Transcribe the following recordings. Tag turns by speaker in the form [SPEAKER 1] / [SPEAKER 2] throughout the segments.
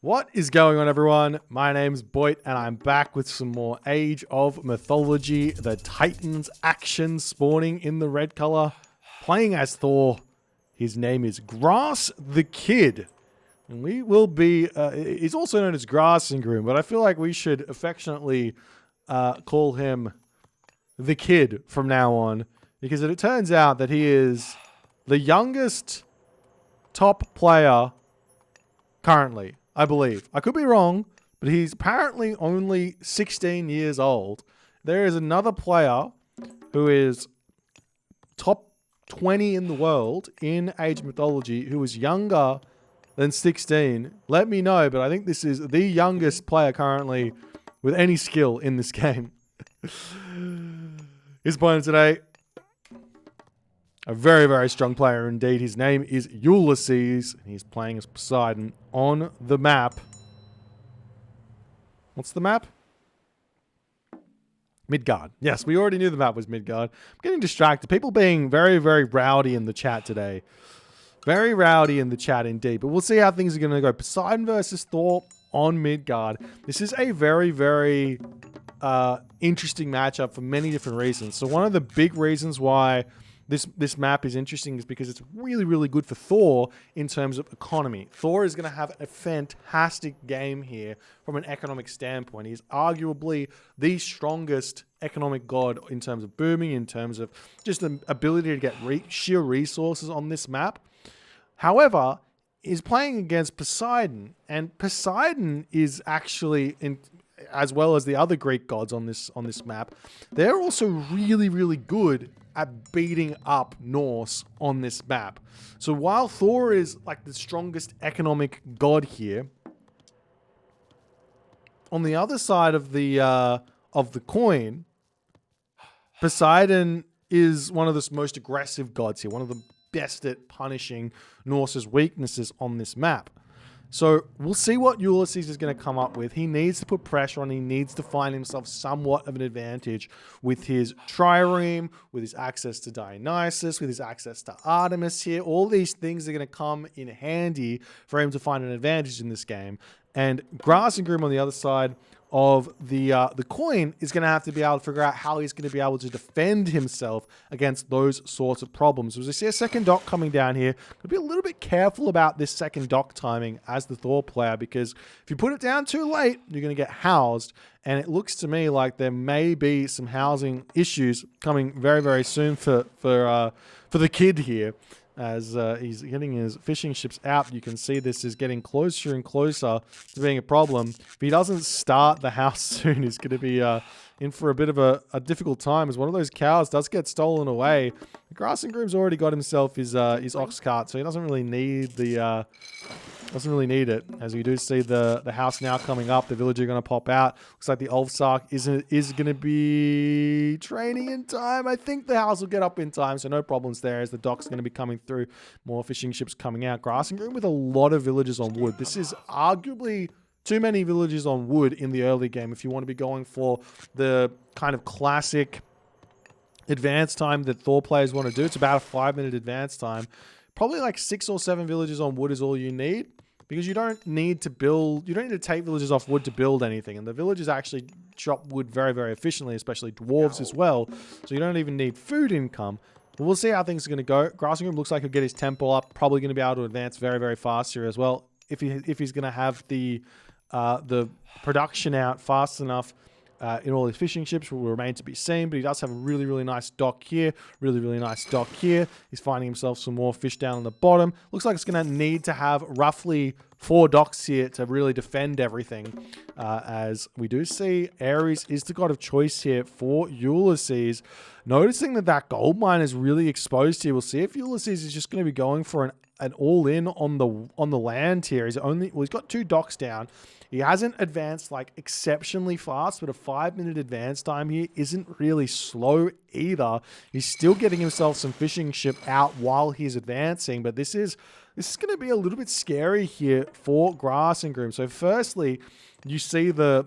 [SPEAKER 1] What is going on, everyone? My name's Boit, and I'm back with some more Age of Mythology. The Titans action spawning in the red color, playing as Thor. His name is Grass the Kid. And we will be, he's also known as Grassengroom, but I feel like we should affectionately call him the Kid from now on, because it turns out that he is the youngest top player currently, I believe. I could be wrong, but he's apparently only 16 years old. There is another player who is top 20 in the world in Age of Mythology who is younger than 16. Let me know, but I think this is the youngest player currently with any skill in this game. His opponent today, a very, very strong player indeed. His name is Ulysses, and he's playing as Poseidon on the map. What's the map? Midgard. Yes, we already knew the map was Midgard. I'm getting distracted. People being very, very rowdy in the chat today. Very rowdy in the chat indeed. But we'll see how things are going to go. Poseidon versus Thor on Midgard. This is a very, very interesting matchup for many different reasons. So one of the big reasons why this map is interesting is because it's really, really good for Thor in terms of economy. Thor is going to have a fantastic game here from an economic standpoint. He's arguably the strongest economic god in terms of booming, in terms of just the ability to get sheer resources on this map. However, he's playing against Poseidon, and Poseidon is actually, as well as the other Greek gods on this map, they're also really, really good at beating up Norse on this map. So while Thor is like the strongest economic god here, on the other side of the coin, Poseidon is one of the most aggressive gods here, one of the best at punishing Norse's weaknesses on this map. So we'll see what Ulysses is going to come up with. He needs to put pressure on. He needs to find himself somewhat of an advantage with his trireme, with his access to Dionysus, with his access to Artemis here. All these things are going to come in handy for him to find an advantage in this game. And Grassengroom on the other side of the coin is going to have to be able to figure out how he's going to be able to defend himself against those sorts of problems. So as I see a second dock coming down here, be a little bit careful about this second dock timing as the Thor player, because if you put it down too late, you're going to get housed. And it looks to me like there may be some housing issues coming very, very soon for the kid here. As he's getting his fishing ships out, you can see this is getting closer and closer to being a problem. If he doesn't start the house soon, he's going to be in for a bit of a difficult time, as one of those cows does get stolen away. Grassengroom's already got himself his ox cart, so he doesn't really need it. As we do see the house now coming up, the villager going to pop out. Looks like the Ulfsark is going to be training in time. I think the house will get up in time, so no problems there, as the dock's going to be coming through. More fishing ships coming out. Grassengroom with a lot of villagers on wood. This is arguably too many villagers on wood in the early game if you want to be going for the kind of classic advance time that Thor players want to do. It's about a 5-minute advance time. Probably like 6 or 7 villagers on wood is all you need, because you don't need to take villagers off wood to build anything. And the villagers actually chop wood very, very efficiently, especially dwarves as well. So you don't even need food income. But we'll see how things are going to go. Grassengroom looks like he'll get his temple up. Probably going to be able to advance very, very fast here as well. If he's going to have the production out fast enough in all his fishing ships, will remain to be seen. But he does have a really, really nice dock here. Really, really nice dock here. He's finding himself some more fish down on the bottom. Looks like it's going to need to have roughly 4 docks here to really defend everything. As we do see, Ares is the god of choice here for Ulysses. Noticing that gold mine is really exposed here. We'll see if Ulysses is just going to be going for an all-in on the land here. He's got 2 docks down. He hasn't advanced like exceptionally fast, but a 5-minute advance time here isn't really slow either. He's still getting himself some fishing ship out while he's advancing, but this is going to be a little bit scary here for Grassengroom. So firstly, you see the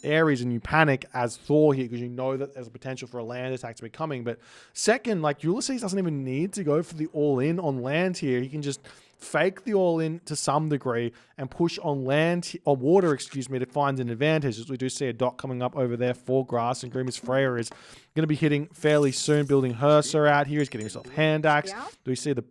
[SPEAKER 1] Ares and you panic as Thor here, because you know that there's a potential for a land attack to be coming. But second, like, Ulysses doesn't even need to go for the all-in on land here. He can just fake the all-in to some degree, and push on land, or water, excuse me, to find an advantage. As we do see a dot coming up over there for Grassengroom, as Freya is going to be hitting fairly soon, building Herser out here. He's getting himself hand axe. Do we see the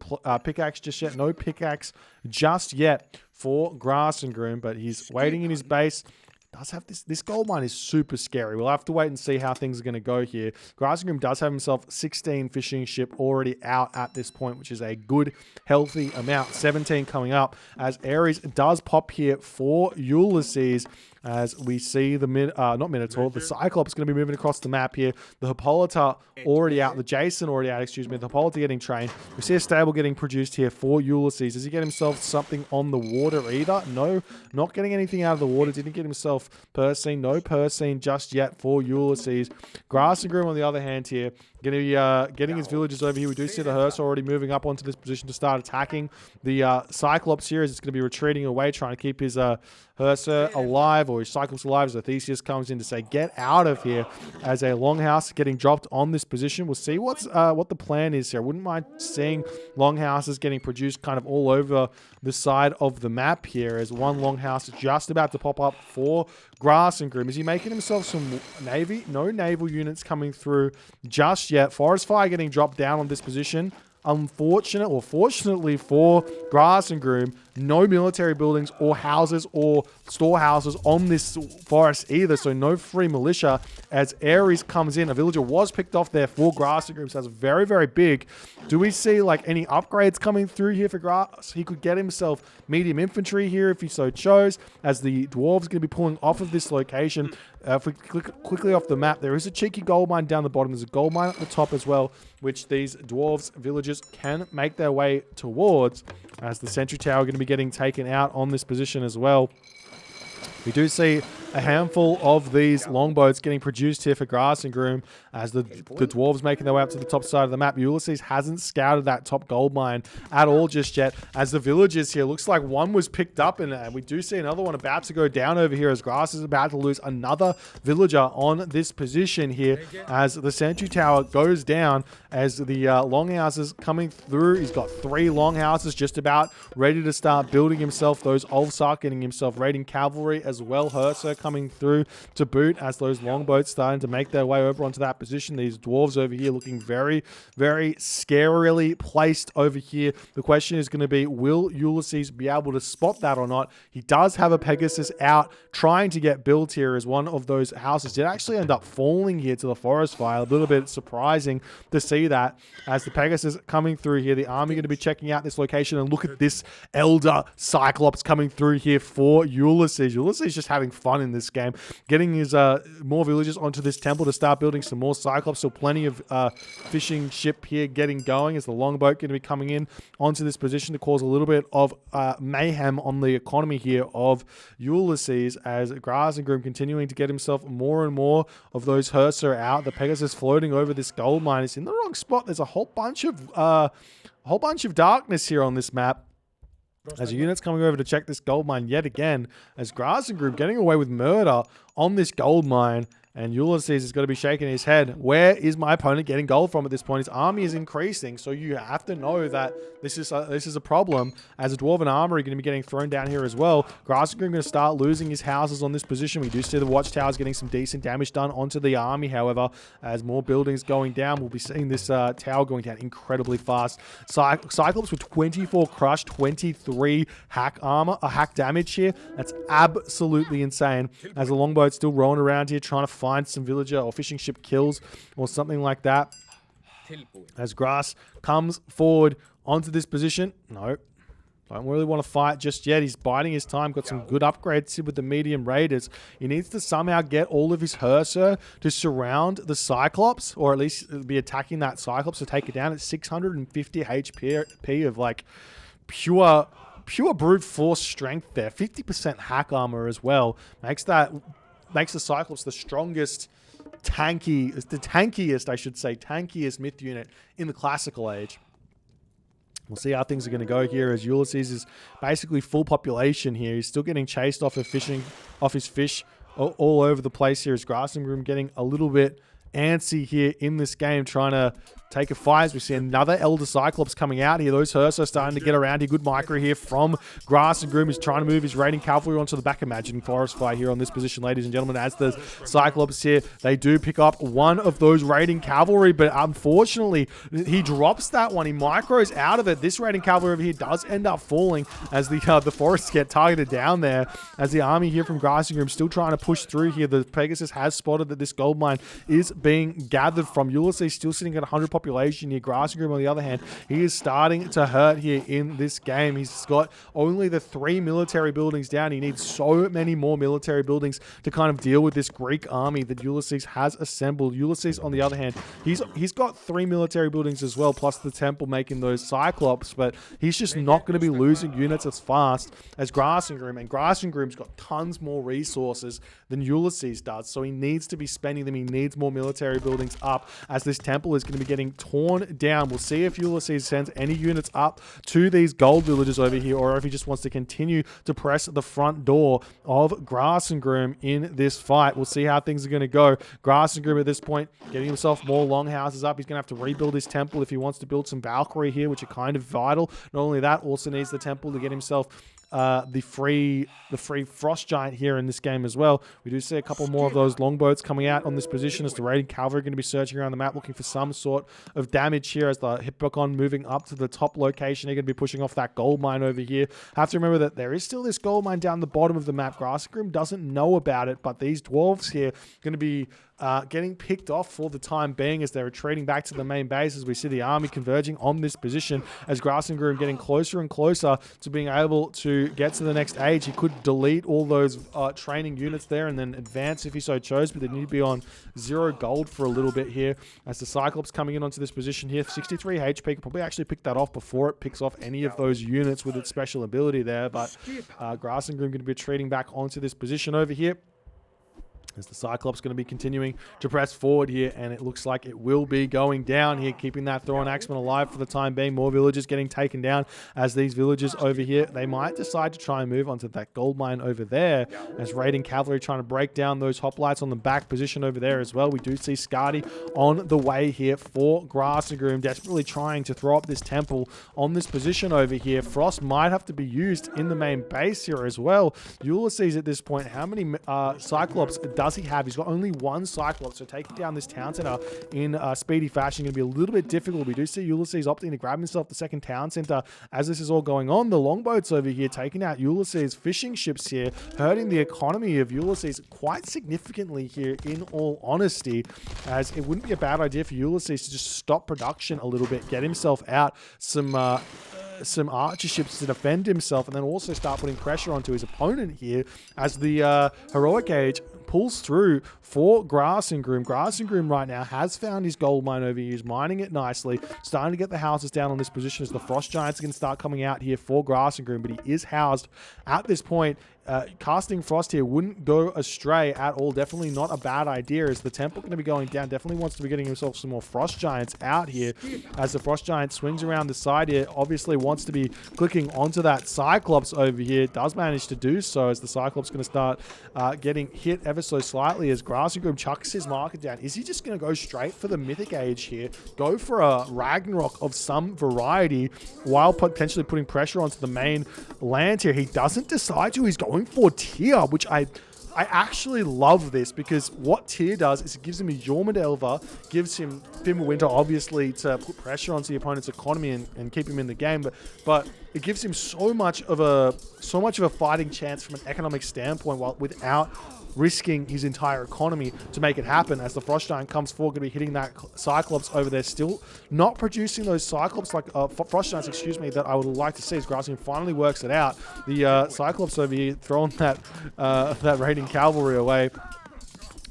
[SPEAKER 1] pickaxe just yet? No pickaxe just yet for Grassengroom, but he's waiting in his base. Does have this gold mine is super scary. We'll have to wait and see how things are going to go here. Grassengroom does have himself 16 fishing ship already out at this point, which is a good, healthy amount. 17 coming up as Ares does pop here for Ulysses. As we see the not Minotaur, the Cyclops going to be moving across the map here. The Hippolyta already out, the Jason already out, excuse me. The Hippolyta getting trained. We see a stable getting produced here for Ulysses. Does he get himself something on the water either? No, not getting anything out of the water. Didn't get himself Persine. No Persine just yet for Ulysses. Grassengroom on the other hand here, going to be getting his villagers over here. We do see the hearse already moving up onto this position to start attacking the Cyclops here, as it's going to be retreating away, trying to keep his Herser alive, or his Cyclops alive, as Theseus comes in to say, get out of here, as a longhouse getting dropped on this position. We'll see what the plan is here. I wouldn't mind seeing longhouses getting produced kind of all over the side of the map here, as one longhouse is just about to pop up for Grassengroom. Is he making himself some navy? No naval units coming through just yet. Forest Fire getting dropped down on this position. Fortunately for Grassengroom, no military buildings or houses or storehouses on this forest either, so no free militia as Ares comes in. A villager was picked off there for Grassengroom, so that's very, very big. Do we see like any upgrades coming through here for Grass? He could get himself medium infantry here if he so chose, as the dwarves going to be pulling off of this location. If we click quickly off the map, there is a cheeky gold mine down the bottom. There's a gold mine at the top as well, which these dwarves villagers can make their way towards, as the sentry tower going to be getting taken out on this position as well. We do see a handful of these longboats getting produced here for Grassengroom, as the dwarves making their way up to the top side of the map. Ulysses hasn't scouted that top gold mine at all just yet, as the villagers here, looks like one was picked up, and we do see another one about to go down over here, as Grass is about to lose another villager on this position here, as the sentry tower goes down, as the longhouses coming through. He's got 3 longhouses just about ready to start building himself those Ulysses, getting himself raiding cavalry as well. Herser coming through to boot, as those longboats starting to make their way over onto that position. These dwarves over here looking very, very scarily placed over here. The question is going to be, will Ulysses be able to spot that or not? He does have a Pegasus out trying to get built here, as one of those houses did actually end up falling here to the forest fire. A little bit surprising to see that, as the Pegasus coming through here. The army going to be checking out this location, and look at this Elder Cyclops coming through here for Ulysses. Ulysses just having fun in this game, getting his more villagers onto this temple to start building some more Cyclops. So plenty of fishing ship here getting going, as the longboat going to be coming in onto this position to cause a little bit of mayhem on the economy here of Ulysses, as Grassengroom continuing to get himself more and more of those Herser out. The Pegasus floating over this gold mine is in the wrong spot. There's a whole bunch of darkness here on this map, as units coming over to check this gold mine yet again, as Grassengroom getting away with murder on this gold mine. And Ulysses is going to be shaking his head. Where is my opponent getting gold from at this point? His army is increasing, so you have to know that this is a problem, as a dwarven armory going to be getting thrown down here as well. Grassengroom going to start losing his houses on this position. We do see the watchtowers getting some decent damage done onto the army, however, as more buildings going down. We'll be seeing this tower going down incredibly fast. Cyclops with 24 crush, 23 hack damage here. That's absolutely insane, as the longboat's still rolling around here trying to find some villager or fishing ship kills or something like that, as Grass comes forward onto this position. No, don't really want to fight just yet. He's biding his time. Got some good upgrades with the medium raiders. He needs to somehow get all of his Herser to surround the Cyclops, or at least be attacking that Cyclops to take it down at 650 HP of like pure brute force strength there. 50% hack armor as well. Makes the Cyclops the strongest, tankiest myth unit in the classical age. We'll see how things are going to go here, as Ulysses is basically full population here. He's still getting chased off his fish all over the place here, as Grassengroom getting a little bit antsy here in this game, trying to take a fight as we see another Elder Cyclops coming out here. Those Ursa starting to get around here. Good micro here from Grassengroom. He's trying to move his raiding cavalry onto the back. Imagining Forest Fire here on this position, ladies and gentlemen, as the Cyclops here, they do pick up one of those raiding cavalry, but unfortunately, he drops that one. He micros out of it. This raiding cavalry over here does end up falling as the forests get targeted down there, as the army here from Grassengroom still trying to push through here. The Pegasus has spotted that this gold mine is being gathered from. Ulysses still sitting at 100 population here. Grassengroom, on the other hand, he is starting to hurt here in this game. He's got only the 3 military buildings down. He needs so many more military buildings to kind of deal with this Greek army that Ulysses has assembled. Ulysses, on the other hand, he's got 3 military buildings as well, plus the temple making those Cyclops, but he's just not going to be losing units as fast as Grassengroom, and Grassengroom's got tons more resources than Ulysses does, so he needs to be spending them. He needs more military buildings up, as this temple is going to be getting torn down. We'll see if Ulysses sends any units up to these gold villages over here, or if he just wants to continue to press the front door of Grassengroom in this fight. We'll see how things are going to go. Grassengroom at this point getting himself more longhouses up. He's going to have to rebuild his temple if he wants to build some Valkyrie here, which are kind of vital. Not only that, also needs the temple to get himself the free frost giant here in this game as well. We do see a couple more of those longboats coming out on this position, as the raiding cavalry are going to be searching around the map looking for some sort of damage here, as the Hippocon moving up to the top location. They're going to be pushing off that gold mine over here. Have to remember that there is still this gold mine down the bottom of the map. Grassengroom doesn't know about it, but these dwarves here are going to be getting picked off for the time being as they're retreating back to the main base, as we see the army converging on this position, as Grassengroom getting closer and closer to being able to get to the next age. He could delete all those training units there and then advance if he so chose, but they need to be on 0 gold for a little bit here, as the Cyclops coming in onto this position here. 63 HP, could probably actually pick that off before it picks off any of those units with its special ability there, but Grassengroom going to be retreating back onto this position over here, as the Cyclops going to be continuing to press forward here, and it looks like it will be going down here, keeping that Thor and Axeman alive for the time being. More villages getting taken down, as these villages over here, they might decide to try and move onto that gold mine over there, as raiding cavalry trying to break down those hoplites on the back position over there as well. We do see Skadi on the way here for Grassengroom, desperately trying to throw up this temple on this position over here. Frost might have to be used in the main base here as well. Ulysses at this point, how many Cyclops does he have? He's got only 1 Cyclops, so taking down this town center in speedy fashion going to be a little bit difficult. We do see Ulysses opting to grab himself the second town center as this is all going on. The longboats over here taking out Ulysses' fishing ships here, hurting the economy of Ulysses quite significantly here, in all honesty, as it wouldn't be a bad idea for Ulysses to just stop production a little bit, get himself out some archer ships to defend himself, and then also start putting pressure onto his opponent here, as the heroic age pulls through for Grassengroom. Grassengroom right now has found his gold mine over here. He's mining it nicely, starting to get the houses down on this position, as the frost giants are going to start coming out here for Grassengroom, but he is housed at this point. Casting frost here wouldn't go astray at all. Definitely not a bad idea, as the temple going to be going down. Definitely wants to be getting himself some more frost giants out here, as the frost giant swings around the side here. Obviously wants to be clicking onto that Cyclops over here. Does manage to do so, as the Cyclops going to start getting hit ever so slightly, as Grassengroom chucks his marker down. Is he just going to go straight for the mythic age here, go for a Ragnarok of some variety, while potentially putting pressure onto the main land here? He doesn't decide to. He's going for Tyr, which I actually love this, because what Tyr does is it gives him a Jormundelva, gives him Fimbulwinter, obviously, to put pressure onto the opponent's economy and keep him in the game, but it gives him so much of a fighting chance from an economic standpoint, while without risking his entire economy to make it happen, as the Frost Giant comes forward, going to be hitting that Cyclops over there, still not producing those Cyclops, like Frost Giants, excuse me, that I would like to see, as Grassengroom finally works it out. The Cyclops over here throwing that raiding cavalry away,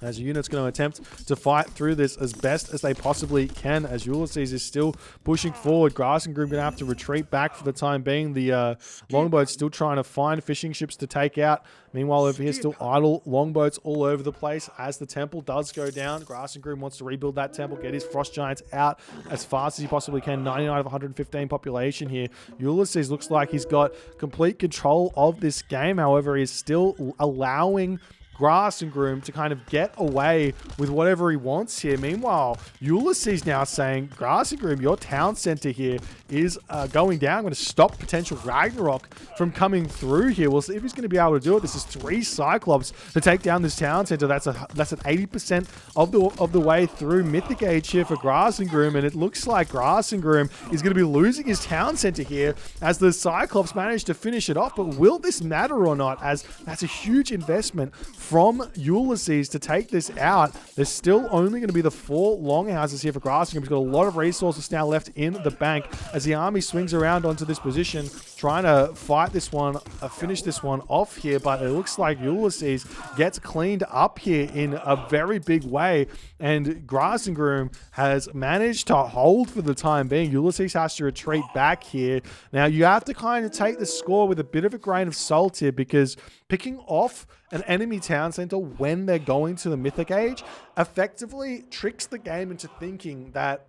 [SPEAKER 1] as a unit's going to attempt to fight through this as best as they possibly can, as Ulysses is still pushing forward. Grassengroom going to have to retreat back for the time being. The longboats still trying to find fishing ships to take out. Meanwhile, over here, still idle longboats all over the place, as the temple does go down. Grassengroom wants to rebuild that temple, get his frost giants out as fast as he possibly can. 99 of 115 population here. Ulysses looks like he's got complete control of this game. However, he's still allowing Grassengroom to kind of get away with whatever he wants here. Meanwhile, Ulysses now saying, Grassengroom, your town center here is going down. I'm going to stop potential Ragnarok from coming through here. We'll see if he's going to be able to do it. This is 3 Cyclops to take down this town center. That's an 80% of the way through Mythic Age here for Grassengroom, and it looks like Grassengroom is going to be losing his town center here as the Cyclops manage to finish it off. But will this matter or not, as that's a huge investment from Ulysses to take this out? There's still only going to be the 4 longhouses here for Grassengroom. He's got a lot of resources now left in the bank as the army swings around onto this position, trying to fight this one, finish this one off here. But it looks like Ulysses gets cleaned up here in a very big way, and Grassengroom has managed to hold for the time being. Ulysses has to retreat back here. Now, you have to kind of take the score with a bit of a grain of salt here, because picking off an enemy town center when they're going to the Mythic Age effectively tricks the game into thinking that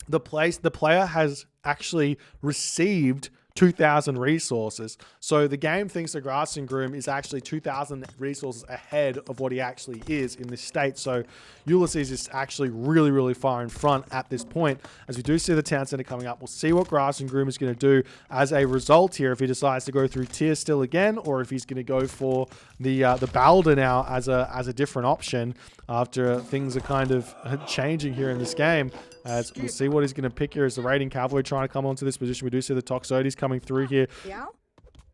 [SPEAKER 1] the player has actually received 2,000 resources. So the game thinks the Grassengroom is actually 2,000 resources ahead of what he actually is in this state. So Ulysses is actually really, really far in front at this point. As we do see the town center coming up, we'll see what Grassengroom is going to do as a result here, if he decides to go through tier still again, or if he's going to go for the Balder now as a different option after things are kind of changing here in this game. As we'll see what he's going to pick here as the raiding cavalry trying to come onto this position. We do see the Toxotes coming through here,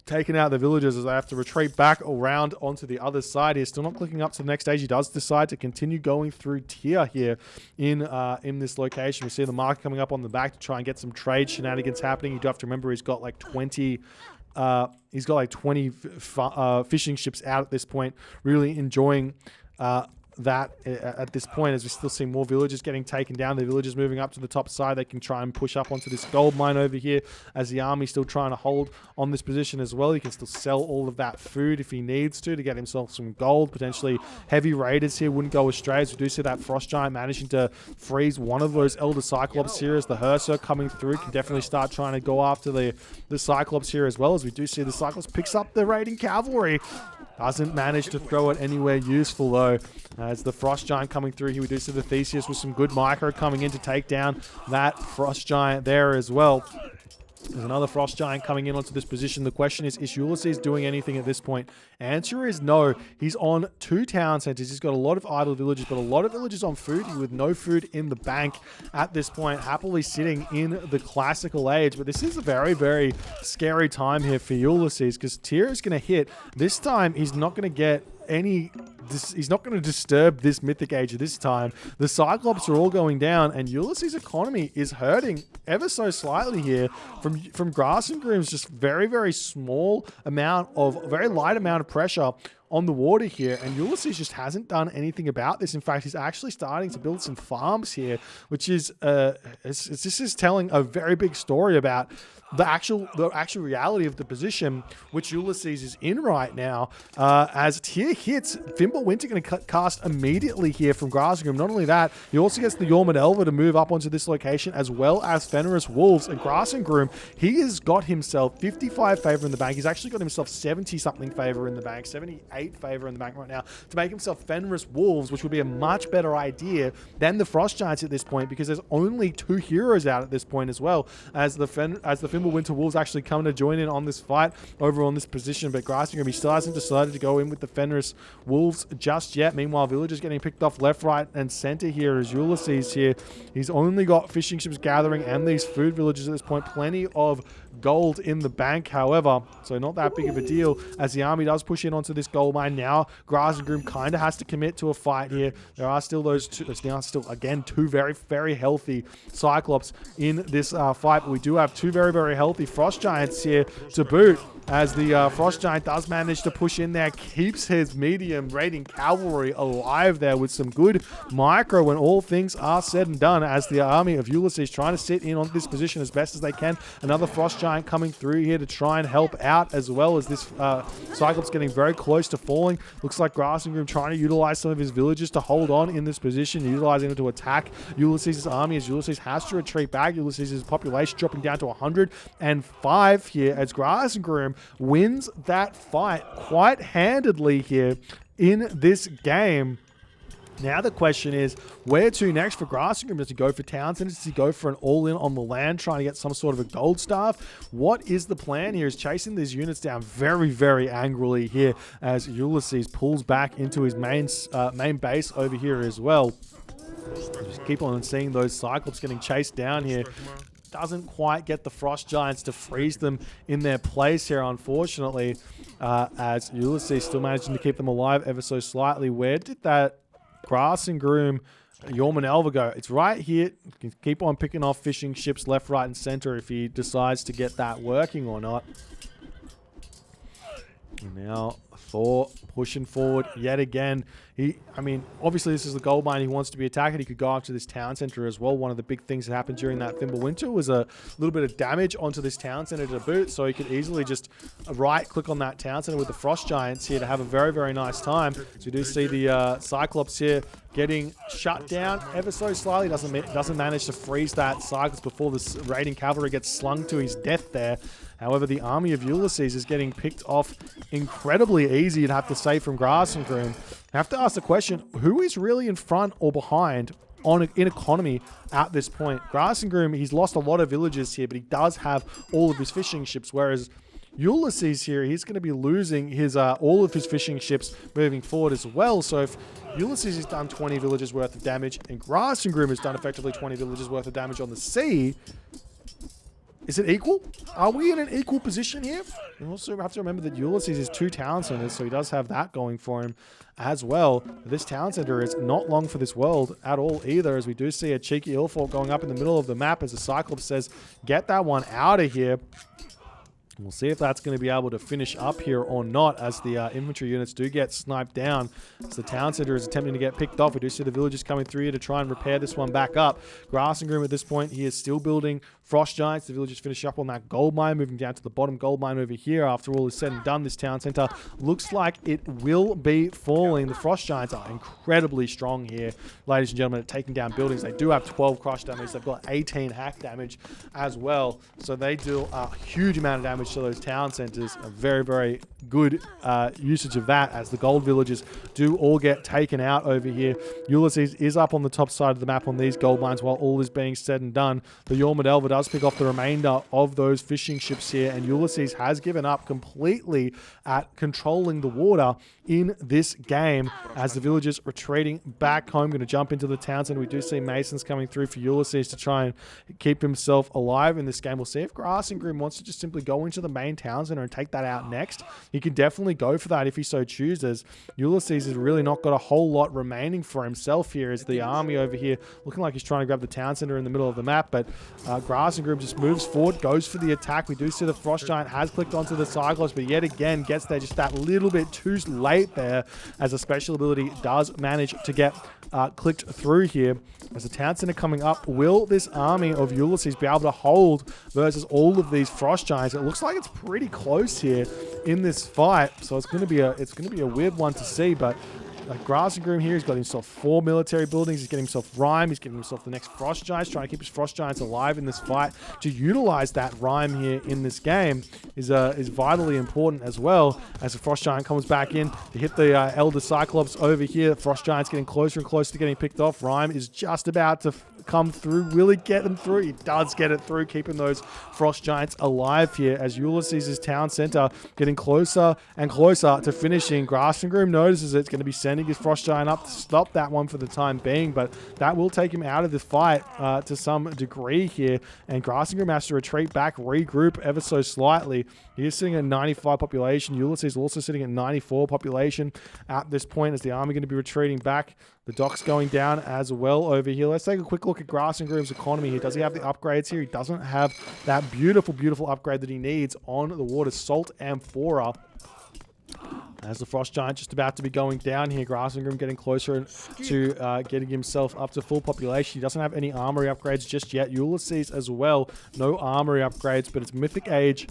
[SPEAKER 1] taking out the villagers as they have to retreat back around onto the other side here. Still not clicking up to the next stage. He does decide to continue going through tier here in this location. We see the mark coming up on the back to try and get some trade shenanigans happening. You do have to remember he's got like 20 fishing ships out at this point, really enjoying that at this point, as we still see more villagers getting taken down. The villagers moving up to the top side. They can try and push up onto this gold mine over here, as the army still trying to hold on this position as well. He can still sell all of that food if he needs to get himself some gold. Potentially heavy raiders here wouldn't go astray, as we do see that frost giant managing to freeze one of those elder cyclops here, as the Herser coming through can definitely start trying to go after the cyclops here, as well as we do see the cyclops picks up the raiding cavalry. Doesn't manage to throw it anywhere useful, though. As the Frost Giant coming through here, we do see the Theseus with some good micro coming in to take down that Frost Giant there as well. There's another Frost Giant coming in onto this position. The question is Ulysses doing anything at this point? Answer is no. He's on 2 town centers. He's got a lot of idle villages, but a lot of villages on food with no food in the bank at this point, happily sitting in the classical age. But this is a very, very scary time here for Ulysses, because tier is going to hit. This time, he's not going to get he's not going to disturb this Mythic Age this time. The Cyclops are all going down, and Ulysses' economy is hurting ever so slightly here from Grassengroom's just very, very very light amount of pressure on the water here, and Ulysses just hasn't done anything about this. In fact, he's actually starting to build some farms here, which is this is telling a very big story about the actual reality of the position which Ulysses is in right now. As tier hits, Fimbulwinter going to cast immediately here from Grassengroom. Not only that, he also gets the Yormid Elver to move up onto this location, as well as Fenris Wolves. And Grassengroom, he has got himself 55 favor in the bank. He's actually got himself 70-something favor in the bank, 78 favor in the bank right now, to make himself Fenris Wolves, which would be a much better idea than the Frost Giants at this point, because there's only 2 heroes out at this point as well, as the Fimbulwinter Wolves actually come to join in on this fight over on this position. But Grassengroom, he still hasn't decided to go in with the Fenris Wolves just yet. Meanwhile, villagers getting picked off left, right, and center here as Ulysses here. He's only got fishing ships gathering and these food villages at this point. Plenty of gold in the bank, however, so not that big of a deal, as the army does push in onto this gold mine now. Grassengroom kind of has to commit to a fight here. There are still again 2 very, very healthy Cyclops in this fight, but we do have 2 very, very healthy Frost Giants here to boot, as the Frost Giant does manage to push in there, keeps his medium raiding cavalry alive there with some good micro when all things are said and done, as the army of Ulysses trying to sit in on this position as best as they can. Another Frost Giant coming through here to try and help out, as well as this Cyclops getting very close to falling. Looks like Grassengroom trying to utilize some of his villagers to hold on in this position, utilizing them to attack Ulysses' army, as Ulysses has to retreat back. Ulysses' population dropping down to 105 here, as Grassengroom wins that fight quite handedly here in this game. Now the question is, where to next for Grassengroom? Does he go for Townsend? Does he go for an all-in on the land, trying to get some sort of a gold staff? What is the plan here? Is chasing these units down very, very angrily here as Ulysses pulls back into his main base over here as well. Just keep on seeing those Cyclops getting chased down here. Doesn't quite get the Frost Giants to freeze them in their place here, unfortunately, as Ulysses still managing to keep them alive ever so slightly. Where did that Grassengroom Jormunelva go? It's right here. You can keep on picking off fishing ships left, right, and center if he decides to get that working or not. And now Thor pushing forward yet again. I mean, obviously this is the gold mine he wants to be attacking. He could go after this town center as well. One of the big things that happened during that Thimble Winter was a little bit of damage onto this town center to boot. So he could easily just right-click on that town center with the Frost Giants here to have a very, very nice time. So you do see the Cyclops here getting shut down ever so slightly. Doesn't manage to freeze that Cyclops before the raiding cavalry gets slung to his death there. However, the army of Ulysses is getting picked off incredibly easy, you'd have to say, from Grassengroom. I have to ask the question, who is really in front or behind in economy at this point? Grassengroom, he's lost a lot of villages here, but he does have all of his fishing ships, whereas Ulysses here, he's going to be losing his all of his fishing ships moving forward as well. So if Ulysses has done 20 villages worth of damage and Grassengroom has done effectively 20 villages worth of damage on the sea, is it equal? Are we in an equal position here? And also have to remember that Ulysses is 2 town centers, so he does have that going for him as well. This town center is not long for this world at all either, as we do see a cheeky Illfort going up in the middle of the map as the Cyclops says, get that one out of here. We'll see if that's going to be able to finish up here or not, as the infantry units do get sniped down. As the town center is attempting to get picked off. We do see the villagers coming through here to try and repair this one back up. Grassengroom at this point, he is still building Frost Giants. The villagers finish up on that gold mine, moving down to the bottom gold mine over here. After all is said and done, this town center looks like it will be falling. The Frost Giants are incredibly strong here, ladies and gentlemen, at taking down buildings. They do have 12 crush damage. They've got 18 hack damage as well. So they do a huge amount of damage to those town centers. A very, very good usage of that, as the gold villages do all get taken out over here. Ulysses is up on the top side of the map on these gold mines while all is being said and done. The Jormunelva does pick off the remainder of those fishing ships here, and Ulysses has given up completely at controlling the water in this game as the villagers retreating back home. Going to jump into the town center. We do see Masons coming through for Ulysses to try and keep himself alive in this game. We'll see if Grassengroom wants to just simply go into the main town center and take that out next. He can definitely go for that if he so chooses. Ulysses has really not got a whole lot remaining for himself here, as the army over here looking like he's trying to grab the town center in the middle of the map, but Grassengroom just moves forward, goes for the attack. We do see the Frost Giant has clicked onto the Cyclops, but yet again gets there just that little bit too late there, as a special ability does manage to get clicked through here. As the town center coming up, will this army of Ulysses be able to hold versus all of these Frost Giants? It looks like it's pretty close here in this fight, so it's going to be a weird one to see, but Grassengroom here, he's got himself 4 military buildings. He's getting himself Rhyme. He's getting himself the next Frost Giants, trying to keep his Frost Giants alive in this fight. To utilize that Rhyme here in this game is vitally important as well, as the Frost Giant comes back in to hit the Elder Cyclops over here. Frost Giant's getting closer and closer to getting picked off. Rhyme is just about to come through. Will he get them through? He does get it through, keeping those Frost Giants alive here, as Ulysses' town center getting closer and closer to finishing. Grassengroom notices it's going to be sending his Frost Giant up to stop that one for the time being, but that will take him out of the fight to some degree here, and Grassengroom has to retreat back, regroup ever so slightly. He is sitting at 95 population. Ulysses also sitting at 94 population at this point, as the army going to be retreating back. The dock's going down as well over here. Let's take a quick look at Grassengroom's economy here. Does he have the upgrades here? He doesn't have that beautiful, beautiful upgrade that he needs on the water. Salt Amphora. As the Frost Giant just about to be going down here, Grassengroom getting closer to getting himself up to full population. He doesn't have any armory upgrades just yet. Ulysses as well, no armory upgrades, but it's Mythic Age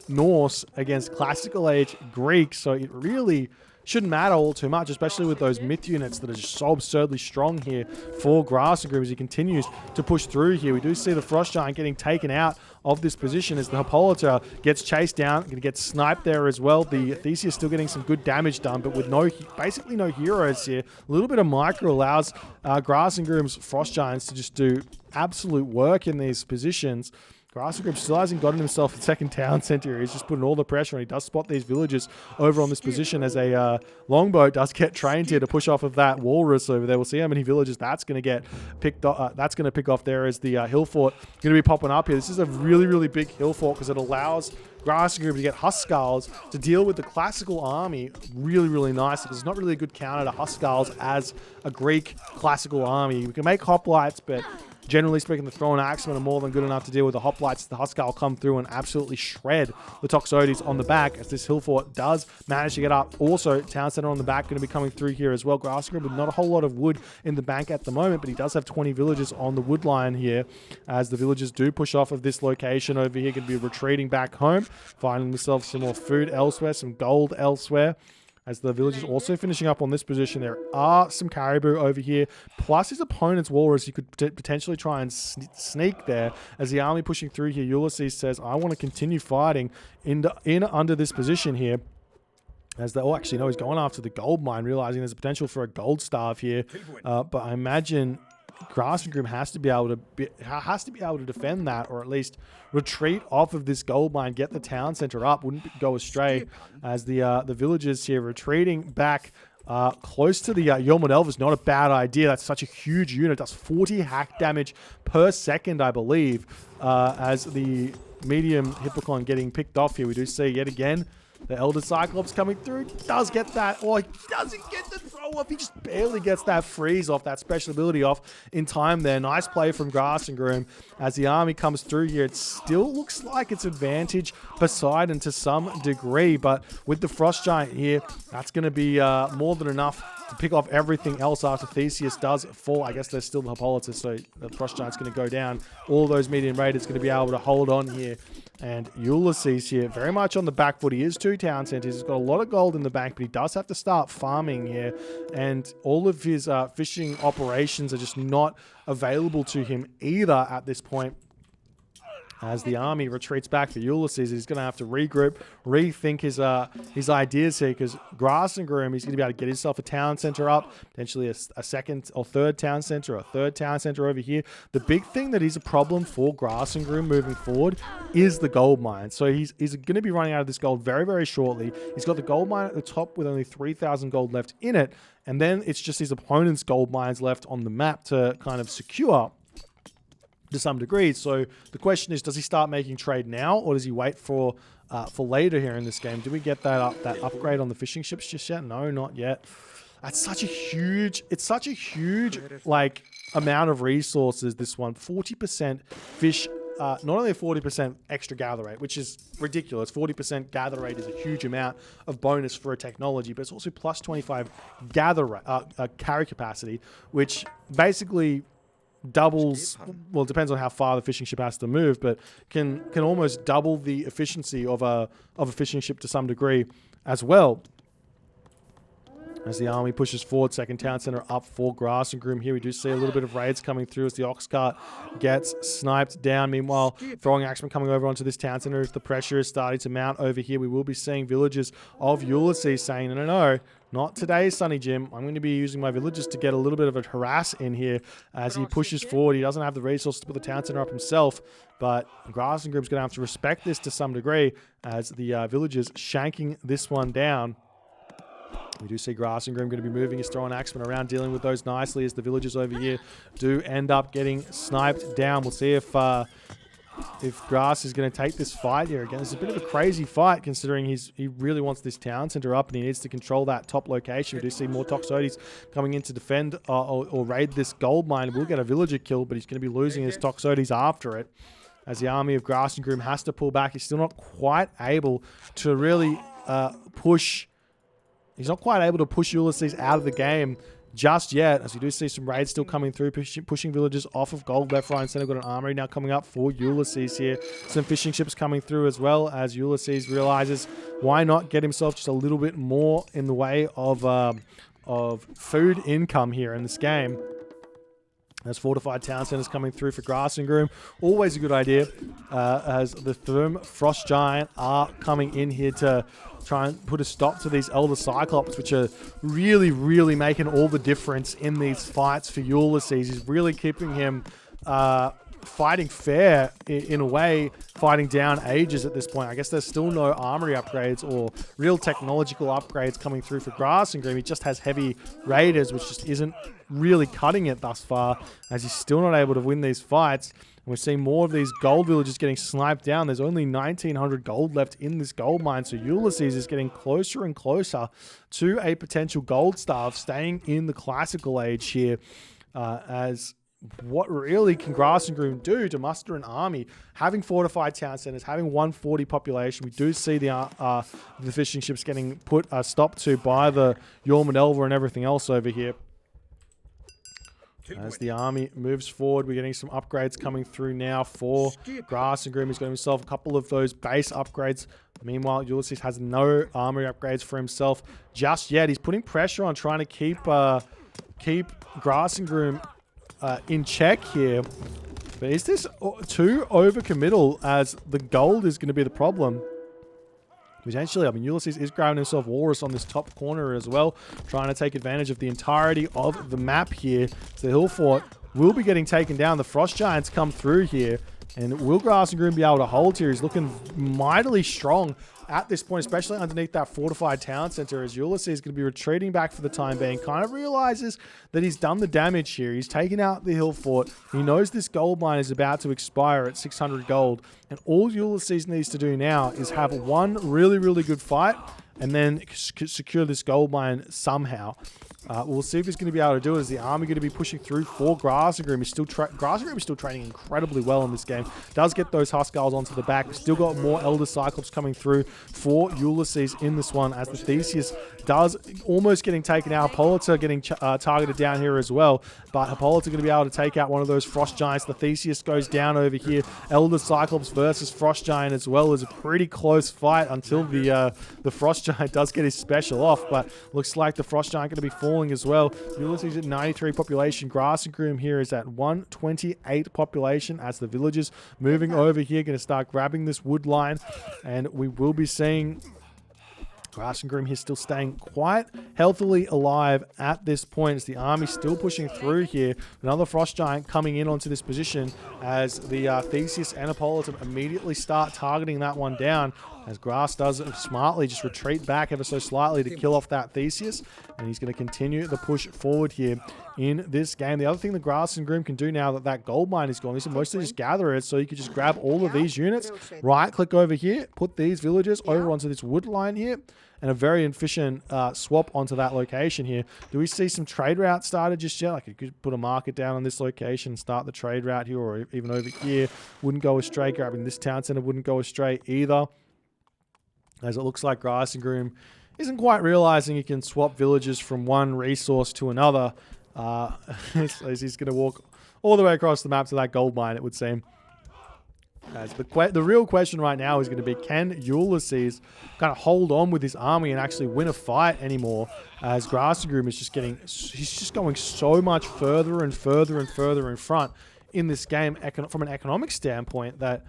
[SPEAKER 1] Norse against Classical Age Greek, so it really shouldn't matter all too much, especially with those myth units that are just so absurdly strong here for Grassengroom as he continues to push through here. We do see the Frost Giant getting taken out of this position as the Hippolyta gets chased down, going to get sniped there as well. The Theseus still getting some good damage done, but with basically no heroes here. A little bit of micro allows Grassengroom's Frost Giants to just do absolute work in these positions. Grassengroom still hasn't gotten himself a second town center. He's just putting all the pressure on. He does spot these villagers over on this position as a longbow does get trained here to push off of that walrus over there. We'll see how many villagers that's going to get picked up. That's going to pick off there as the hill fort going to be popping up here. This is a really, really big hill fort because it allows Grassengroom to get Huskarls to deal with the classical army really, really nicely because it's not really a good counter to Huskarls as a Greek classical army. We can make hoplites, but generally speaking, the thrown axemen are more than good enough to deal with the hoplites. The Huskar will come through and absolutely shred the Toxotes on the back as this hill fort does manage to get up. Also, town center on the back going to be coming through here as well. Grassengroom with not a whole lot of wood in the bank at the moment, but he does have 20 villagers on the wood line here as the villagers do push off of this location over here. Going to be retreating back home, finding themselves some more food elsewhere, some gold elsewhere. As the villagers also finishing up on this position, there are some caribou over here, plus his opponent's walrus. You could potentially try and sneak there. As the army pushing through here, Ulysses says, I want to continue fighting in under this position here. As they all actually know he's going after the gold mine, realizing there's a potential for a gold starve here. But I imagine Grassengroom has to be able to defend that, or at least retreat off of this gold mine, get the town center up, wouldn't go astray. As the villagers here retreating back close to the Yeoman Elvis, not a bad idea. That's such a huge unit. Does 40 hack damage per second, I believe. As the medium Hippocon getting picked off here, we do see yet again the Elder Cyclops coming through. Does get that, or he doesn't get the throw off. He just barely gets that freeze off, that special ability off in time there. Nice play from Grassengroom. As the army comes through here, it still looks like it's advantage Poseidon to some degree, but with the Frost Giant here, that's going to be more than enough to pick off everything else after Theseus does fall. I guess there's still the Hippolyta, so the Frost Giant's going to go down. All those medium raiders going to be able to hold on here. And Ulysses here, very much on the back foot. He is 2 town centers. He's got a lot of gold in the bank, but he does have to start farming here. And all of his fishing operations are just not available to him either at this point. As the army retreats back for Ulysses, he's going to have to regroup, rethink his ideas here, because Grassengroom, he's going to be able to get himself a town center up, potentially a second or third town center, or a third town center over here. The big thing that is a problem for Grassengroom moving forward is the gold mine. So he's going to be running out of this gold very, very shortly. He's got the gold mine at the top with only 3,000 gold left in it, and then it's just his opponent's gold mines left on the map to kind of secure to some degree. So the question is, does he start making trade now, or does he wait for later here in this game? Do we get that upgrade on the fishing ships just yet? No, not yet. That's such a huge, it's such a huge like amount of resources, this one. 40% fish, not only a 40% extra gather rate, which is ridiculous. 40% gather rate is a huge amount of bonus for a technology, but it's also plus 25 carry capacity, which basically doubles, well, it depends on how far the fishing ship has to move, but can almost double the efficiency of a fishing ship to some degree as well. As the army pushes forward, second town center up for Grassengroom here. We do see a little bit of raids coming through as the ox cart gets sniped down. Meanwhile, throwing axemen coming over onto this town center as the pressure is starting to mount over here. We will be seeing villagers of Ulysses saying, no, not today, Sonny Jim. I'm going to be using my villagers to get a little bit of a harass in here as he pushes forward. He doesn't have the resources to put the town center up himself, but Grassengroom's going to have to respect this to some degree as the villagers shanking this one down. We do see Grassengroom going to be moving his throwing axemen around, dealing with those nicely as the villagers over here do end up getting sniped down. We'll see if Grass is going to take this fight here again. It's a bit of a crazy fight considering he really wants this town center up and he needs to control that top location. We do see more Toxotes coming in to defend or raid this gold mine. We'll get a villager killed, but he's going to be losing his Toxotes after it. As the army of Grassengroom has to pull back, he's still not quite able to really push. He's not quite able to push Ulysses out of the game just yet, as we do see some raids still coming through, pushing villagers off of gold left, right, and center. Got an armory now coming up for Ulysses here. Some fishing ships coming through as well, as Ulysses realizes why not get himself just a little bit more in the way of food income here in this game. As fortified town centers coming through for Grassengroom. Always a good idea as the Therm Frost Giant are coming in here to try and put a stop to these Elder Cyclops, which are really, really making all the difference in these fights for Ulysses. He's really keeping him fighting fair in a way, fighting down ages at this point. I guess there's still no armory upgrades or real technological upgrades coming through for Grassengroom. He just has heavy raiders, which just isn't really cutting it thus far, as he's still not able to win these fights. And we're seeing more of these gold villagers getting sniped down. There's only 1,900 gold left in this gold mine, so Ulysses is getting closer and closer to a potential gold star, staying in the classical age here, as what really can Grassengroom do to muster an army? Having fortified town centers, having 140 population, we do see the fishing ships getting put a stop to by the Yormanelva and everything else over here. As the army moves forward, we're getting some upgrades coming through now for Grassengroom. He's got himself a couple of those base upgrades. Meanwhile, Ulysses has no armory upgrades for himself just yet. He's putting pressure on trying to keep Grassengroom in check here. But is this too overcommittal, as the gold is going to be the problem? Potentially, I mean, Ulysses is grabbing himself Walrus on this top corner as well, trying to take advantage of the entirety of the map here. So the Hill Fort will be getting taken down. The Frost Giants come through here. And will Grassengroom be able to hold here? He's looking mightily strong at this point, especially underneath that fortified town center, as Ulysses is going to be retreating back for the time being. Kind of realizes that he's done the damage here. He's taken out the hill fort. He knows this gold mine is about to expire at 600 gold. And all Ulysses needs to do now is have one really, really good fight and then secure this gold mine somehow. We'll see if he's going to be able to do it. Is the army going to be pushing through for Grassengroom? Grassengroom is still training incredibly well in this game. Does get those Huskars onto the back. Still got more Elder Cyclops coming through for Ulysses in this one, as the Theseus does almost getting taken out. Hippolyta getting targeted down here as well. But Hippolyta going to be able to take out one of those Frost Giants. The Theseus goes down over here. Elder Cyclops versus Frost Giant as well is a pretty close fight until the Frost Giant does get his special off. But looks like the Frost Giant going to be falling as well. Ulysses at 93 population. Grassengroom here is at 128 population, as the villagers moving over here going to start grabbing this wood line, and we will be seeing Grassengroom here still staying quite healthily alive at this point, as the army still pushing through here. Another Frost Giant coming in onto this position, as the Theseus and Hippolyta immediately start targeting that one down, as Grass does smartly just retreat back ever so slightly to kill off that Theseus, and he's going to continue the push forward here in this game. The other thing the Grassengroom can do now that that gold mine is gone, is mostly just gather it, so you can just grab all of these units, right click over here, put these villagers over onto this wood line here, and a very efficient swap onto that location here. Do we see some trade routes started just yet? Like, you could put a market down on this location and start the trade route here, or even over here. Wouldn't go astray. Grabbing this town center wouldn't go astray either, as it looks like Grassengroom isn't quite realizing he can swap villages from one resource to another. As he's going to walk all the way across the map to that gold mine, it would seem. As the real question right now is going to be, can Ulysses kind of hold on with his army and actually win a fight anymore? As Grassengroom is he's just going so much further and further and further in front in this game from an economic standpoint, that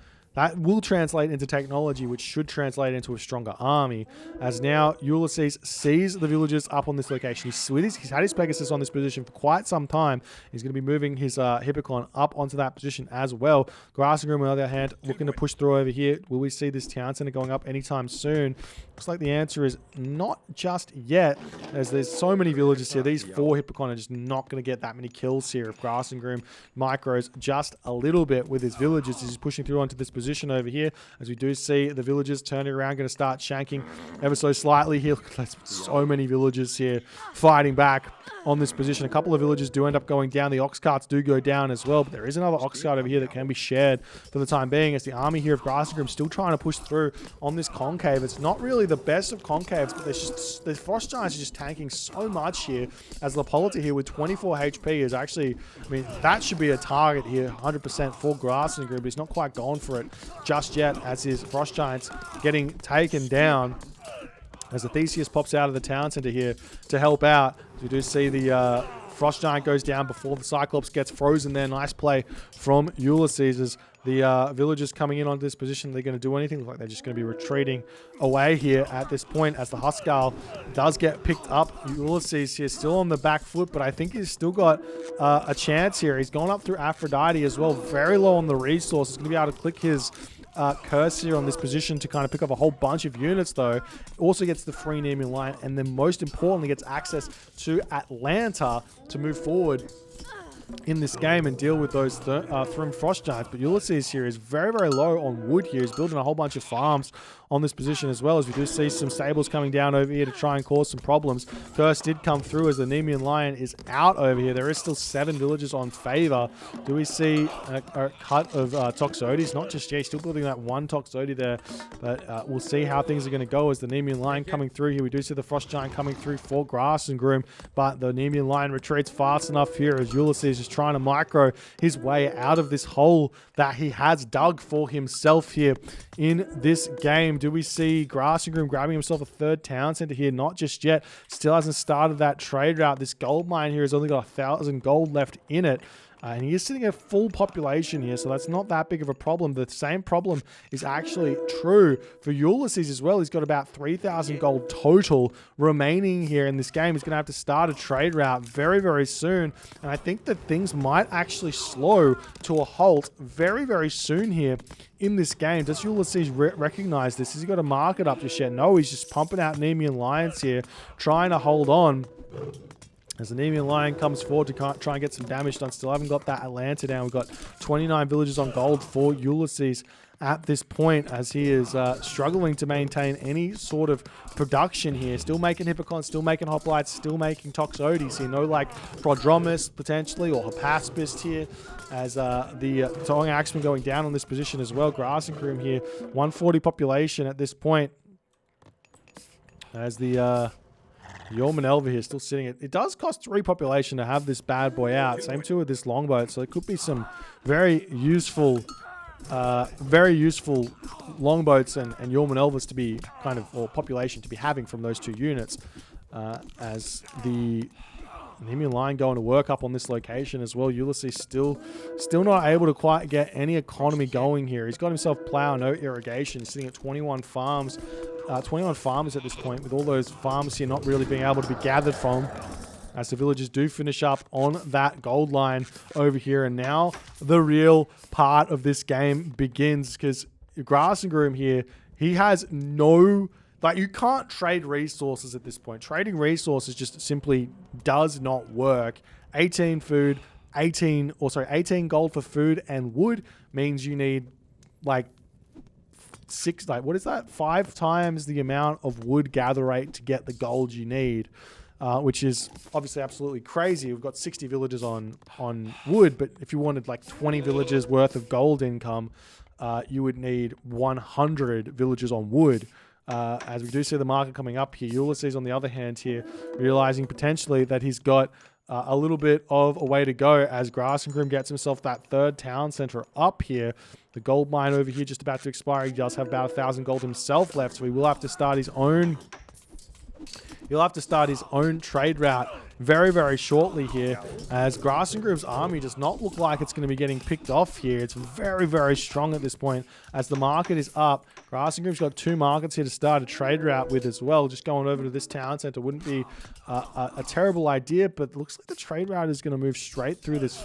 [SPEAKER 1] will translate into technology, which should translate into a stronger army. As now Ulysses sees the villagers up on this location. He's had his Pegasus on this position for quite some time. He's going to be moving his Hippocon up onto that position as well. Grassengroom, on the other hand, looking to push through over here. Will we see this town center going up anytime soon? Looks like the answer is not just yet, as there's so many villages here. These 4 Hippocon are just not going to get that many kills here if Grassengroom micros just a little bit with his villagers. He's pushing through onto this position over here, as we do see the villagers turning around, going to start shanking ever so slightly here. There's so many villagers here fighting back on this position. A couple of villagers do end up going down. The ox carts do go down as well, but there is another ox cart over here that can be shared for the time being, as the army here of Grassengroom still trying to push through on this concave. It's not really the best of concaves, but the Frost Giants are just tanking so much here, as Hippolyta here with 24 HP is actually, I mean, that should be a target here 100% for Grassengroom, but he's not quite going for it just yet, as his Frost Giants getting taken down, as the Theseus pops out of the town center here to help out. We do see the Frost Giant goes down before the Cyclops gets frozen there. Nice play from Ulysses as the villagers coming in on this position. They're going to do anything. Looks like they're just going to be retreating away here at this point as the Huskarl does get picked up. Ulysses here still on the back foot, but I think he's still got a chance here. He's gone up through Aphrodite as well. Very low on the resources. He's going to be able to click his curse here on this position to kind of pick up a whole bunch of units though. Also gets the free Nemean line, and then most importantly gets access to Atlanta to move forward in this game and deal with those Thrym Frost Giants. But Ulysses here is very, very low on wood here. He's building a whole bunch of farms on this position as well, as we do see some stables coming down over here to try and cause some problems. Curse did come through as the Nemean Lion is out over here. There is still 7 villages on favor. Do we see a cut of Toxotes? Not just yet. Still building that 1 Toxotes there, but we'll see how things are going to go as the Nemean Lion coming through here. We do see the Frost Giant coming through for Grassengroom, but the Nemean Lion retreats fast enough here as Ulysses is trying to micro his way out of this hole that he has dug for himself here in this game. Do we see Grassengroom grabbing himself a 3rd town center here? Not just yet. Still hasn't started that trade route. This gold mine here has only got 1,000 gold left in it. And he is sitting at full population here, so that's not that big of a problem. The same problem is actually true for Ulysses as well. He's got about 3,000 gold total remaining here in this game. He's going to have to start a trade route very, very soon. And I think that things might actually slow to a halt very, very soon here in this game. Does Ulysses recognize this? Has he got a market up just yet? No, he's just pumping out Nemean Lions here, trying to hold on. As the Nemean Lion comes forward to try and get some damage done. Still haven't got that Atlanta down. We've got 29 villages on gold for Ulysses at this point, as he is struggling to maintain any sort of production here. Still making Hippocons, still making Hoplites, still making Toxotes here. No like Prodromus potentially or Hypaspis here, as the Towing Axeman going down on this position as well. Grassengroom here, 140 population at this point, as the Yeoman Elva here still sitting at... It does cost 3 population to have this bad boy out. Same too with this longboat. So it could be some very useful longboats and Yeoman Elvas to be kind of, or population to be having from those 2 units. As the Nemean Lion going to work up on this location as well. Ulysses still not able to quite get any economy going here. He's got himself plow, no irrigation. He's sitting at 21 farms. 21 farmers at this point, with all those farms here not really being able to be gathered from, as the villagers do finish up on that gold line over here. And now the real part of this game begins, because Grassengroom here, he has no... Like, you can't trade resources at this point. Trading resources just simply does not work. 18 gold for food and wood means you need, like, 5 times the amount of wood gather rate to get the gold you need, which is obviously absolutely crazy. We've got 60 villages on wood, but if you wanted like 20 villages worth of gold income, you would need 100 villages on wood. As we do see the market coming up here. Ulysses, on the other hand here, realizing potentially that he's got a little bit of a way to go, as Grassengroom gets himself that 3rd town center up here. The gold mine over here just about to expire. He does have about 1,000 gold himself left, so he will have to start his own... He'll have to start his own trade route very, very shortly here, as Grassengroom's army does not look like it's going to be getting picked off here. It's very, very strong at this point, as the market is up. Grassengroom's got 2 markets here to start a trade route with as well. Just going over to this town center wouldn't be a terrible idea, but it looks like the trade route is going to move straight through this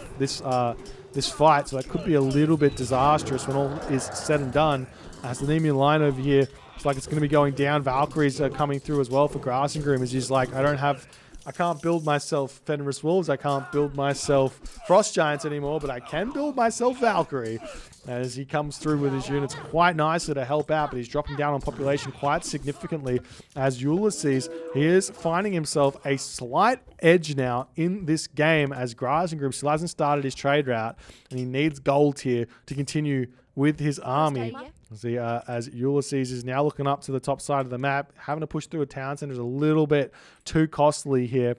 [SPEAKER 1] fight, so that could be a little bit disastrous when all is said and done, as the Nemean Lion over here, it's like it's going to be going down. Valkyries are coming through as well for Grassengroom, as he's like, I can't build myself Fenris Wolves, I can't build myself Frost Giants anymore, but I can build myself Valkyrie, as he comes through with his units quite nicely to help out, but he's dropping down on population quite significantly, as Ulysses, he is finding himself a slight edge now in this game, as Grassengroom still hasn't started his trade route, and he needs gold here to continue with his army. See, as Ulysses is now looking up to the top side of the map, having to push through a town center is a little bit too costly here.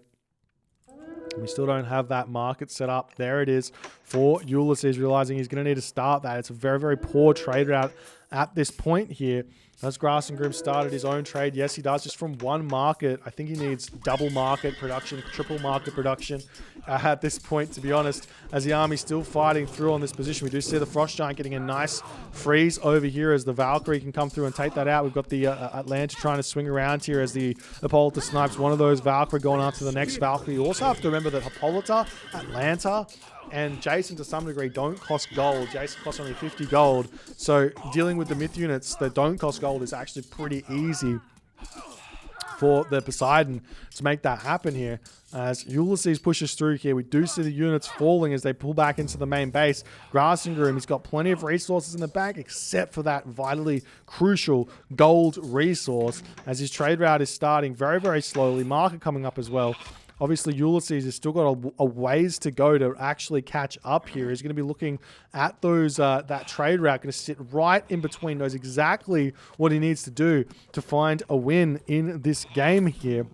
[SPEAKER 1] We still don't have that market set up. There it is for Ulysses, realizing he's going to need to start that. It's a very, very poor trade route at this point here. As Grassengroom started his own trade, yes, he does, just from one market. I think he needs double market production, triple market production at this point, to be honest, as the army's still fighting through on this position. We do see the Frost Giant getting a nice freeze over here as the Valkyrie can come through and take that out. We've got the Atlanta trying to swing around here as the Hippolyta snipes one of those Valkyrie going after the next Valkyrie. You also have to remember that Hippolyta, Atlanta, and Jason to some degree don't cost gold. Jason costs only 50 gold. So dealing with the myth units that don't cost gold is actually pretty easy for the Poseidon to make that happen here. As Ulysses pushes through here, we do see the units falling as they pull back into the main base. Grassengroom, he's got plenty of resources in the bank except for that vitally crucial gold resource as his trade route is starting very, very slowly. Market coming up as well. Obviously, Ulysses has still got a ways to go to actually catch up here. He's going to be looking at those that trade route, going to sit right in between, knows exactly what he needs to do to find a win in this game here.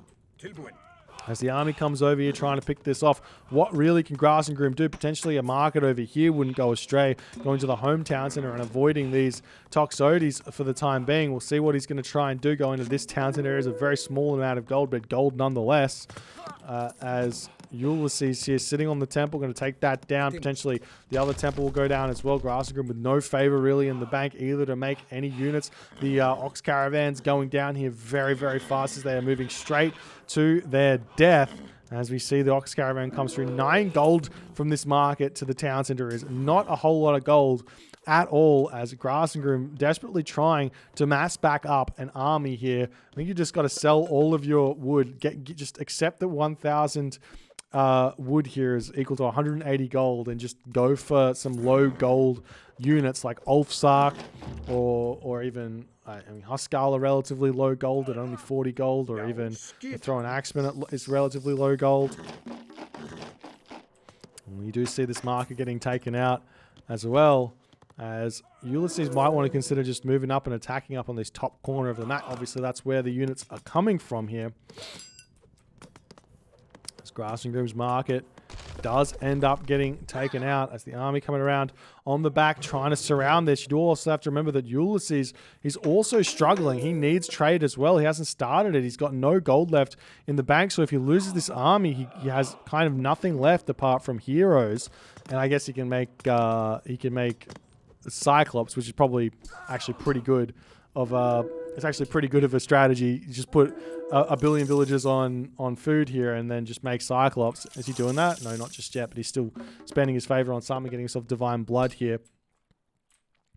[SPEAKER 1] As the army comes over here trying to pick this off, what really can Grassengroom do? Potentially a market over here wouldn't go astray, going to the hometown center and avoiding these Toxotes for the time being. We'll see what he's going to try and do. Going to this town center area is a very small amount of gold, but gold nonetheless. As Ulysses here sitting on the temple, going to take that down. Potentially the other temple will go down as well. Grassengroom with no favor really in the bank either to make any units. The Ox Caravans going down here very, very fast as they are moving straight to their death. As we see the Ox Caravan comes through. 9 gold from this market to the town center is not a whole lot of gold at all, as Grassengroom desperately trying to mass back up an army here. I think you just got to sell all of your wood. Just accept that 1,000 wood here is equal to 180 gold and just go for some low gold units like Ulfsark or even I mean, Huskal are relatively low gold at only 40 gold, or even throw an Axeman is relatively low gold. And you do see this marker getting taken out as well, as Ulysses might want to consider just moving up and attacking up on this top corner of the map. Obviously, that's where the units are coming from here. This Grassengroom's market does end up getting taken out as the army coming around on the back trying to surround this. You do also have to remember that Ulysses is also struggling. He needs trade as well. He hasn't started it. He's got no gold left in the bank. So if he loses this army, he has kind of nothing left apart from heroes. And I guess he can make Cyclops, which is probably actually pretty good it's actually pretty good of a strategy. You just put a billion villagers on food here and then just make Cyclops. Is he doing that? No, not just yet, but he's still spending his favor on something, getting himself divine blood here.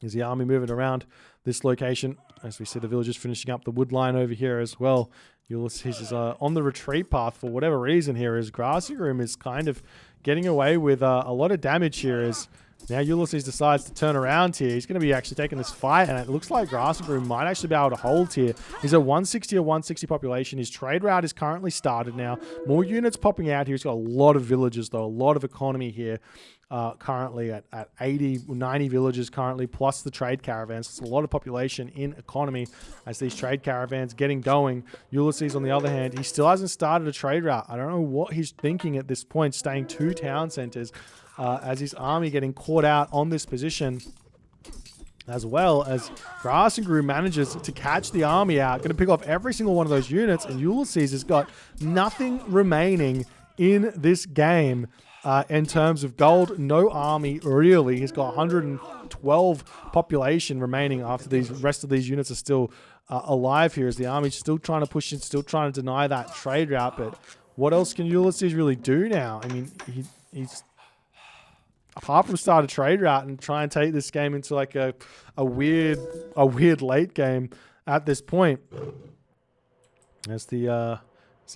[SPEAKER 1] Is the army moving around this location? As we see the villagers finishing up the wood line over here as well. Ulysses is on the retreat path for whatever reason here, as Grassengroom is kind of getting away with a lot of damage here as now Ulysses decides to turn around here. He's going to be actually taking this fight, and it looks like Grassengroom might actually be able to hold here. He's at 160 or 160 population. His trade route is currently started now. More units popping out here. He's got a lot of villages, though. A lot of economy here. Currently at 80, 90 villages currently, plus the trade caravans. It's a lot of population in economy as these trade caravans getting going. Ulysses, on the other hand, he still hasn't started a trade route. I don't know what he's thinking at this point, staying 2 town centers as his army getting caught out on this position, as well as Grassengroom manages to catch the army out. Going to pick off every single one of those units, and Ulysses has got nothing remaining in this game. In terms of gold, no army really. He's got 112 population remaining after these rest of these units are still alive here, as the army's still trying to push in, still trying to deny that trade route. But what else can Ulysses really do now? I mean, he's apart from start a trade route and try and take this game into like a weird late game at this point. As the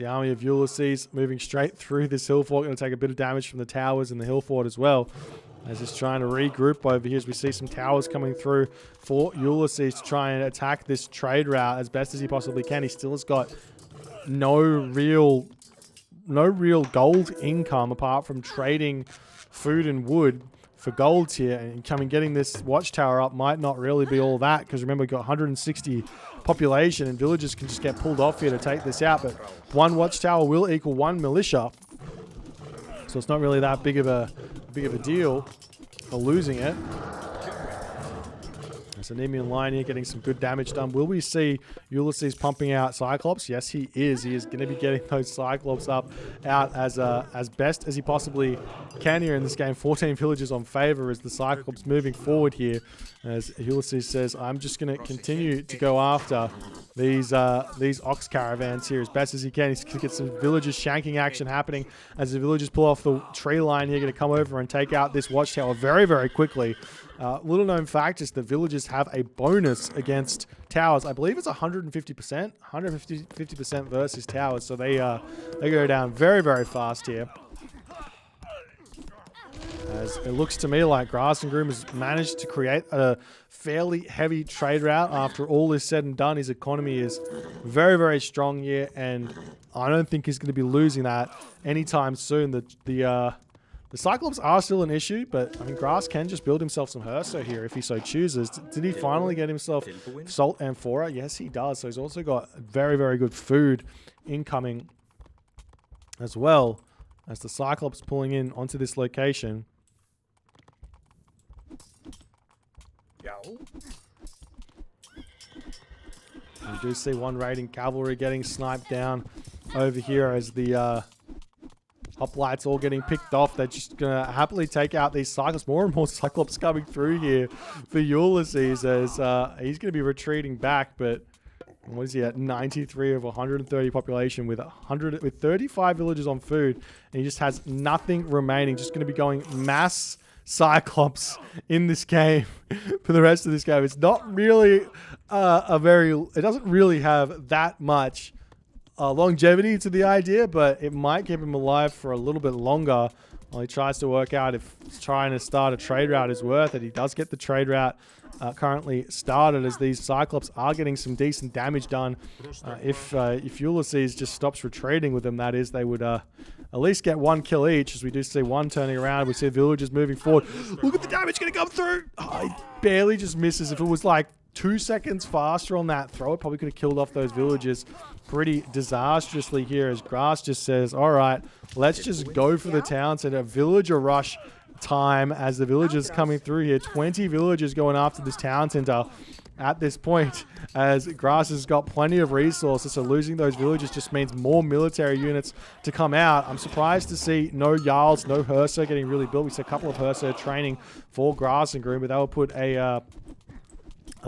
[SPEAKER 1] army of Ulysses moving straight through this hill fort, going to take a bit of damage from the towers in the hill fort as well, as he's trying to regroup over here. As we see some towers coming through for Ulysses to try and attack this trade route as best as he possibly can. He still has got no real gold income apart from trading food and wood for gold here, and getting this watchtower up might not really be all that, because remember, we've got 160 population and villagers can just get pulled off here to take this out, but 1 watchtower will equal 1 militia, so it's not really that big of a deal for losing it. There's an Nemean line here getting some good damage done. Will we see Ulysses pumping out Cyclops? Yes, he is. He is going to be getting those Cyclops out as best as he possibly can here in this game. 14 villagers on favor as the Cyclops moving forward here. As Ulysses says, I'm just going to continue to go after these ox caravans here as best as he can. He's going to get some villagers shanking action happening as the villagers pull off the tree line here, going to come over and take out this watchtower very, very quickly. Little known fact is the villagers have a bonus against towers. I believe it's 150%, 150% versus towers. So they go down very, very fast here. As it looks to me like Grassengroom has managed to create a fairly heavy trade route. After all is said and done, his economy is very, very strong here, and I don't think he's going to be losing that anytime soon. The Cyclops are still an issue, but I mean, Grass can just build himself some Herso here if he so chooses. Did he finally get himself Salt Amphora? Yes, he does. So he's also got very, very good food incoming as well as the Cyclops pulling in onto this location. We do see one raiding cavalry getting sniped down over here as the hoplites all getting picked off. They're just going to happily take out these Cyclops. More and more Cyclops coming through here for Ulysses as he's going to be retreating back. But what is he at? 93 of 130 population with 35 villagers on food. And he just has nothing remaining. Just going to be going mass Cyclops in this game for the rest of this game. It's not really it doesn't really have that much longevity to the idea, but it might keep him alive for a little bit longer while he tries to work out if trying to start a trade route is worth it. He does get the trade route currently started as these Cyclops are getting some decent damage done. If Ulysses just stops retreating with them, that is, they would at least get one kill each, as we do see one turning around. We see villagers moving forward. Look at the damage going to come through. Oh, he barely just misses. If it was like 2 seconds faster on that throw, it probably could have killed off those villagers pretty disastrously here, as Grass just says, all right, let's just go for the town center. Villager rush time as the villagers coming through here. 20 villagers going after this town center at this point, as Grass has got plenty of resources, so losing those villagers just means more military units to come out. I'm surprised to see no Jarls, no Herso getting really built. We see a couple of Herso training for Grassengroom, but that will put a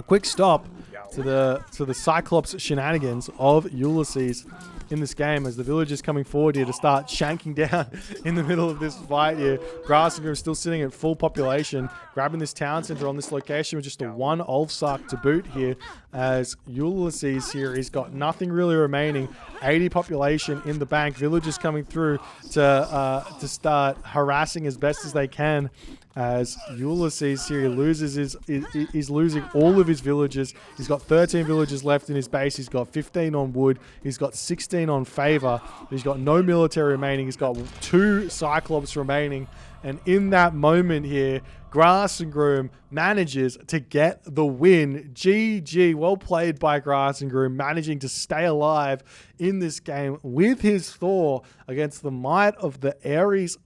[SPEAKER 1] quick stop to the Cyclops shenanigans of Ulysses in this game, as the villagers coming forward here to start shanking down in the middle of this fight here. Grassengroom still sitting at full population, grabbing this town center on this location with just a one Ulfsark to boot here, as Ulysses here, he's got nothing really remaining. 80 population in the bank. Villagers coming through to start harassing as best as they can, as Ulysses here he's losing all of his villagers. He's got 13 villagers left in his base. He's got 15 on wood. He's got 16 on favor. He's got no military remaining. He's got 2 Cyclops remaining. And in that moment here, Grassengroom manages to get the win. GG, well played by Grassengroom, managing to stay alive in this game with his Thor against the might of the Ares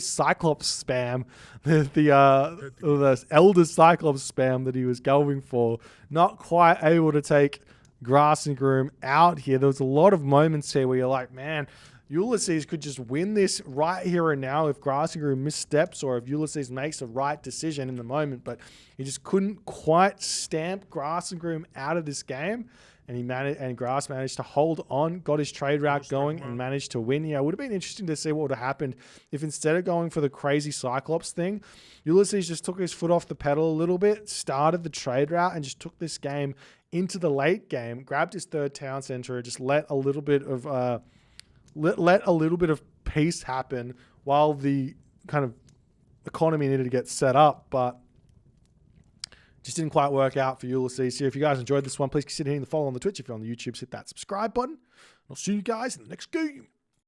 [SPEAKER 1] Cyclops spam, the Elder Cyclops spam that he was going for. Not quite able to take Grassengroom out here. There was a lot of moments here where you're like, man, Ulysses could just win this right here and now if Grassengroom missteps or if Ulysses makes the right decision in the moment, but he just couldn't quite stamp Grassengroom out of this game. And Grass managed to hold on, got his trade route going, and managed to win. Yeah, it would have been interesting to see what would have happened if instead of going for the crazy Cyclops thing, Ulysses just took his foot off the pedal a little bit, started the trade route, and just took this game into the late game, grabbed his third town center, and just let a little bit of peace happen while the kind of economy needed to get set up, but just didn't quite work out for Ulysses here. If you guys enjoyed this one, please consider hitting the follow on the Twitch. If you're on the YouTube, hit that subscribe button. I'll see you guys in the next game.